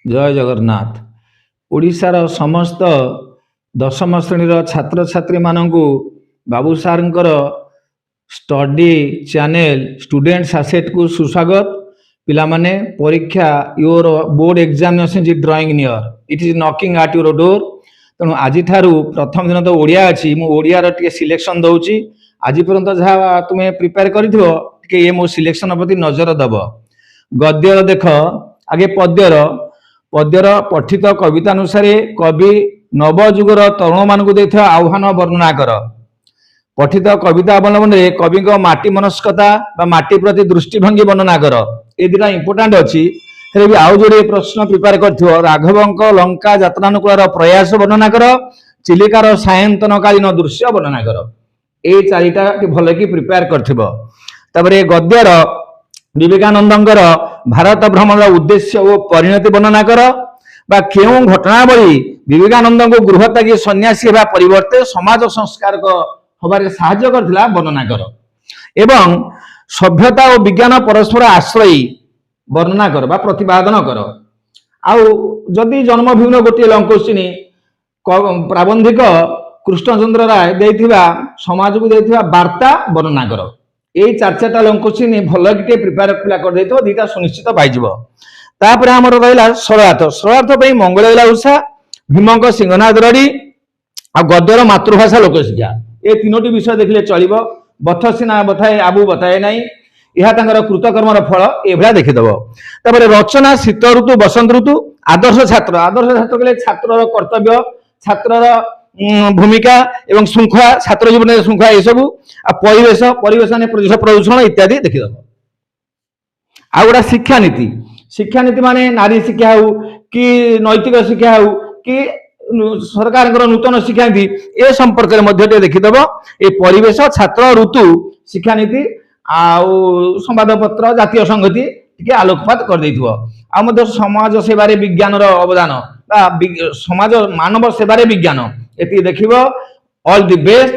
जय जगन्नाथ। ओडिशार समस्त दशम श्रेणीर छात्र छात्री मानंकु बाबू सारंकर स्टडी चैनल स्टूडेंट्स आसेट को सुस्वागत। पिला माने परीक्षा your board examination is drawing near, it is knocking at your door. तेणु आज ठारू प्रथम दिन तो ओडिया अच्छी, मु ओडियार टिके सिलेक्शन दउची। आज पर्यंत जहाँ तुम्हें प्रिपेयर करिथिबो टिके ये मो सिलेक्शन प्रति नजर दब। गद्यर देख आगे पद्यर पद्यर पठित कविता अनुसार कवि नवजुगर तरुण मान आह्वान वर्णना कर। पठित कविता अवलंबन में कवि माटी मनस्कता माटी प्रति दृष्टिभंगी वर्णना कर। ये दुटा इंपोर्टाट अच्छी। भी आउ जोड़े प्रश्न प्रिपेयर कर राघव लंका यात्रानुकूल प्रयास वर्णना कर, चिलिकार सायंतनकालीन दृश्य वर्णना कर। ये चारिटा भल कि प्रिपेयर कर। गद्यर विवेकानंदर भारत भ्रमण उद्देश्य और परिणति वर्णना कर। क्यों घटनावली विवेकानंद को गृहत्यागी सन्यासी होगा परिवर्ते समाज संस्कार हबारे साहाय्य करथिला वर्णना कर। एवं सभ्यता और विज्ञान परस्पर आश्रयी वर्णना कर बा प्रतिपादन कर। आउ जदि जन्मभूमि गोटे लंग क्वेश्चन प्राबंधिक कृष्णचंद्र राय देथिबा समाज को देथिबा वार्ता वर्णना कर। ये चार चार्टा लंग क्वेश्चन भल कि प्रिपेयर पिला कर देतो दीटा सुनिश्चित पाइजिवो। तापर हमर रहला सरलार्थ। सरलार्थ पई मंगलवेला उषा, भीमंक सिंहनाथ रडी आ गद्यर मातृभाषा लोकशिक्षा, ये तीनोटी विषय देखले चलिबो। बथ सिना बथाए आबू बताए नाही, यह तांकर कृतकर्मर फल एभला देखिदबो। तापर रचना शीत ऋतु बसंत ऋतु, आदर्श छात्र। आदर्श छात्र कहले छात्रर कर्तव्य, छात्रर भूमिका एवं श्रृंखला, छात्र जीवन श्रृंखला ये सब। परिवेश परिवेश ने परिवेश प्रदूषण इत्यादि देखिदबो। आ गोटा शिक्षा नीति। शिक्षा नीति माने नारी शिक्षा हो कि नैतिक शिक्षा हो कि सरकार नूतन शिक्षा नीति, ए संपर्क में देखिदब। ये परिवेश, छात्र, ऋतु, शिक्षा नीति आउ संवाद पत्र, जातीय संगति टिके आलोकपात कर देथिबो। आ समाज सेवारे विज्ञान अवदान समाज मानव सेवारे विज्ञान ये देखिबो। All the best,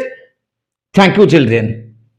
thank you children.